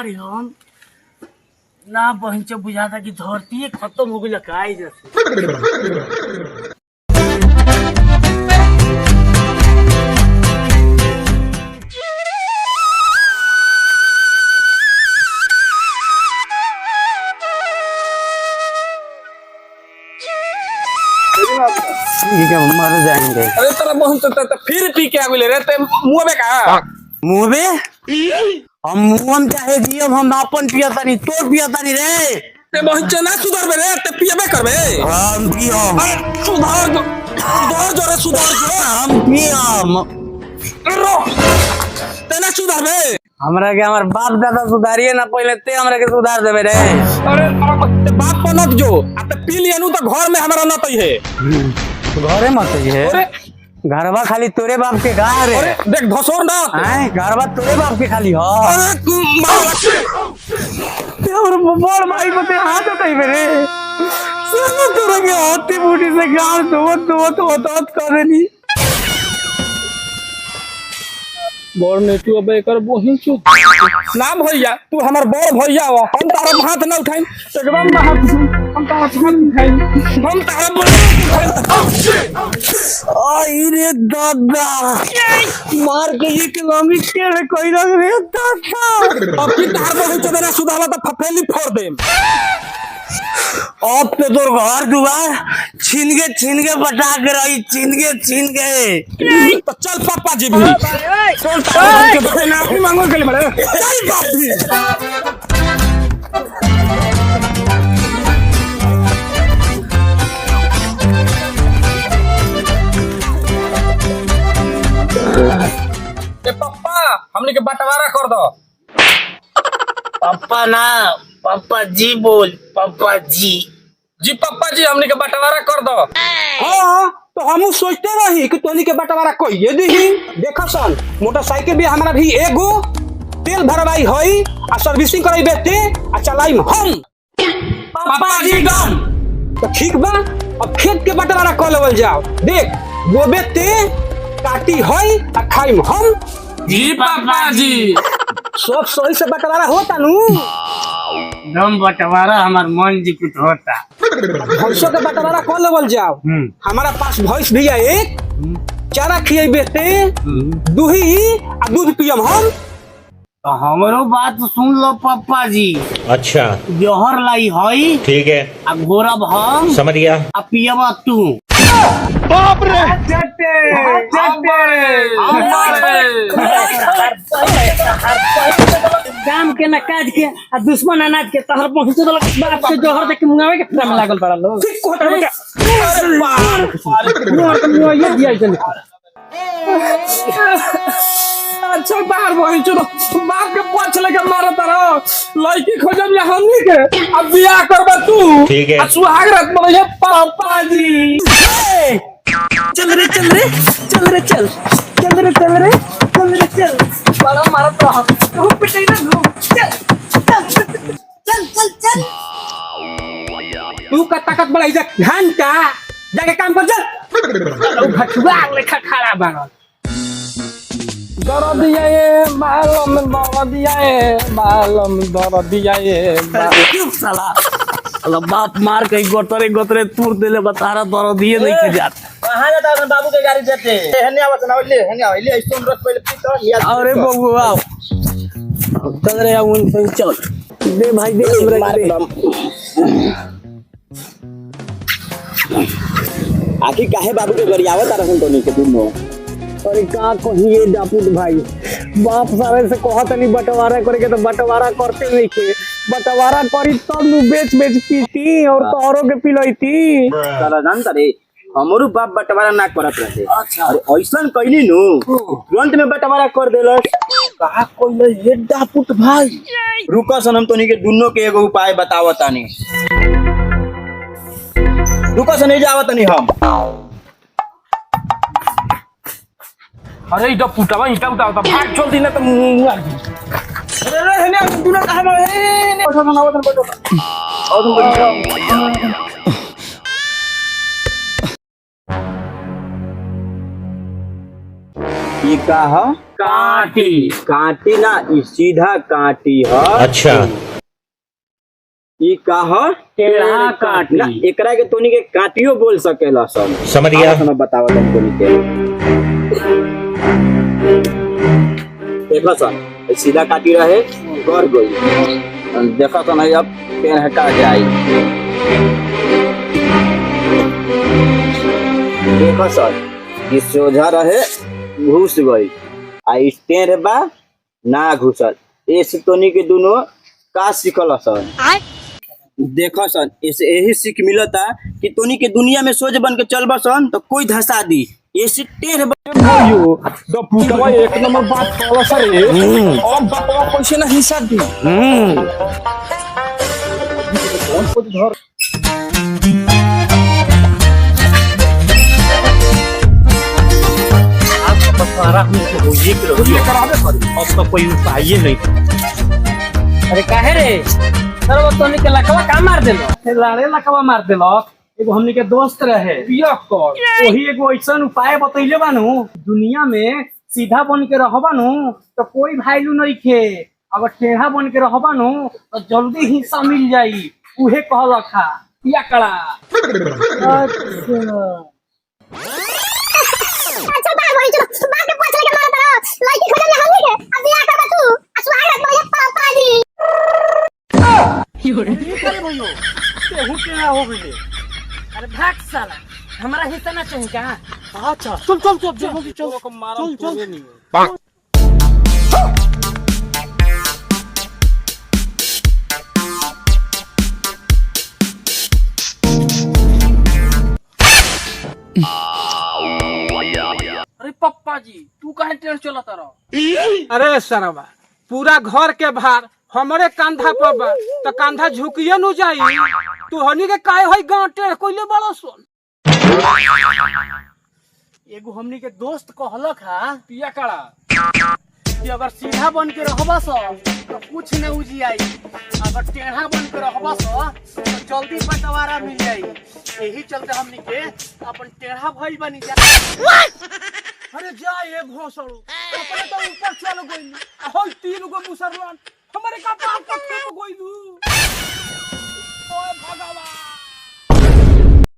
रही हम ना बहन बुझा था कि धरती खत्म हो गई का जैसे। मर जाएंगे। अरे तेरा बहुत फिर पी के आगे ले रहे ते मुंह में का मुंह में हम मुंह में चाहे जियो हम अपन पियता नहीं तोर पियता नहीं रे ते बहुत ना सुधर बे ते पियबे करबे हम पियो सुधर जो रे सुधर जो हम पियो रो ते ना सुधर बे हमरा के हमर बाप दादा सुधारिए ना पहले ते हमरा के सुधार देबे रे। अरे बाप पर नत जो आ ते पी लियनु तो घर में हमरा न तई है घरे मत है घरवा खाली तोरे बाप के का रे। अरे देख भसोर ना हैं घरवा तोरे बाप के खाली हो और बड़ भाई मते हाथ कई मेरे सब तोरा के हाथी बूटी से गाल दो कर देनी बोर ने तू अब एकर बहिन छु ना भैया तू हमर बड़ भैया हो हम तारा हाथ न उठाई एकदम हाथ हम तारा हाथ उठाई हम तारा आई रे दादा मार के ये किलोमी केड़े कोई रंग रे दादा अब की तार बहिन चोदरा सुधाला तो फफेली फोड़ दे अब तो तोर घर दुआर छीन के बटा के रही छीन के तो चल पापा जी भी चल तारा के बहना भी मांगो के लिए बड़े चल बाप भी ए पापा हमने के बंटवारा कर दो पापा ना पापा जी बोल पापा जी जी पापा जी हमने के बंटवारा कर दो हां तो हम सोचते रही कि तोनी के बंटवारा कइए दही देखा सन मोटरसाइकिल भी हमारा भी एगो तेल भरवाई होई आ सर्विसिंग कराई बेते आ चलाई हम पापा जी डन तो ठीक बा अब खेत के बंटवारा कर लेवल जाओ देख बोबे ते काटी होई आ खाई हम जी पापा जी सब सही से बंटवारा होता नु दम बंटवारा हमार मन जी कुछ होता भैंसों के बंटवारा कर लेवल जाओ हमारा पास भैंस भी है एक चारा खियाई बेते दूही आ दूध पियम हम तो हमरो बात सुन लो पापा जी। अच्छा जोहर लाई हई ठीक है आ घोरब हम समझ गया आ पियबा तू बाप रे चट्टे काम के ना काज के आ दुश्मन अनाज के तहर पहुंचे दल बाप के जोहर देख के मुंगावे के फ्रेम लागल पड़ा लो ठीक कोटा बेटा अरे बाप मोर के मुंगा ये दिया चल अच्छा बाहर वही चलो बाप के पाछ लगे मारा तारा लड़की खोजम या हमनी के अब बियाह करबा तू ठीक है। आ सुहाग रात मरे पापा जी चल रे बड़ा मारा तो पिटाई ना लो चल तू का ताकत बढ़ाई जा घंटा जाके काम कर चल भटुआ लेखा खड़ा बागल दर्द दिया ये मालूम दर्द दिया ये मालूम दर्द दिया ये साला साला बाप मार के गोतरे तूर देले बतारा दर दिए नहीं के जात कहां जाता है बाबू के गाड़ी जाते हेने आवत ना ले स्टोन रख पहले पीतो अरे बबू आओ चल रे उन पे चल दे भाई दे हमरा दे आखिर काहे बाबू के गरियावत रहन तोनी के दुनो अरे का कहिए डापूत भाई बाप सारे से कहत नहीं बंटवारा करे के तो बंटवारा करते नहीं के बंटवारा करी तब नु बेच पीती और तोहरो के पिलईती साला जानता रे हमरो बाप बंटवारा ना करत रहे। अच्छा अरे ऐसन कइली नु तुरंत में बंटवारा कर देलस कहा कोई ये डापूत भाई रुका सनम तोनी के दुनो के एगो उपाय बतावतानी रुका सन नहीं जावतानी हम अरे इधर पुटावा ईटा उठा भाग चल दी ना तो मुंह आ गई अरे हेने दुना कहां है बैठो ना ई का ह काटी काटी ना ई सीधा काटी ह अच्छा ई का ह टेढ़ा काटी ना एकरा के तोनी के काटियो बोल सकेला सब समझ गया मैं बतावा तोनी के देखो सन ई सीधा काटी रहे कर गई देखो सन अब पेड़ हटा जाई देखो सन ई सोझा रहे घुस गई आ ई टेढ़ बा ना घुसल ऐसे तोनी के दोनों का सीखल सन देखो सन ऐसे यही सीख मिलता कि तोनी के दुनिया में सोच बन के चलबा सन तो कोई धसा दी ऐसे टेढ़ भाइयों द पुतवा एक नंबर बात कहला सरे अब बटवा कैसे ना हिस्सा दी बटवारा हमको होइए के रही करावे पड़ी अब तो कोई उपाय नहीं अरे काहे रे सर वो तोनी के लकवा का मार देलो लाड़े लकवा मार देलो एगो हमनी के दोस्त रहे बिया कर वही एगो ऐसा उपाय बतैले बानू दुनिया में सीधा बन के रहबानू तो कोई वैल्यू नहीं खे अगर टेढ़ा बन के रहबानू तो जल्दी हिस्सा मिल जाई उहे कहल खा पिया कड़ा अच्छा बा बोली चलो बात के पूछ लगे मारा तारा लड़की खोजल ले हमनी के अब बियाह करबा तू स्वागत भैया पापा जी केहू टेढ़ा हो गइले अरे भाग साला हमारा हिस्सा ना चाहिए का अच्छा चल चल चल चल चल चल चल अरे पप्पा जी तू काहे टेढ़ चलत रह अरे सरवा पूरा घर के भार हमरे कंधा पर बा तो कंधा झुकिए न जाई तू हनी के काहे होई गांव टेढ़ कोइले बड़ो सुन एगो हमनी के दोस्त कहलक हा पिया कड़ा कि अगर सीधा बन के रहबा सो तो कुछ न उजियाई अगर टेढ़ा बन के रहबा सो तो जल्दी बंटवारा मिल जाई यही चलते हमनी के अपन टेढ़ा भइल बनी जा अरे जा ये भोसड़ू अपने तो ऊपर चल गइल होई तीन गो मुसलमान हमरे का बाप को ठोक गइलू ओए भगवान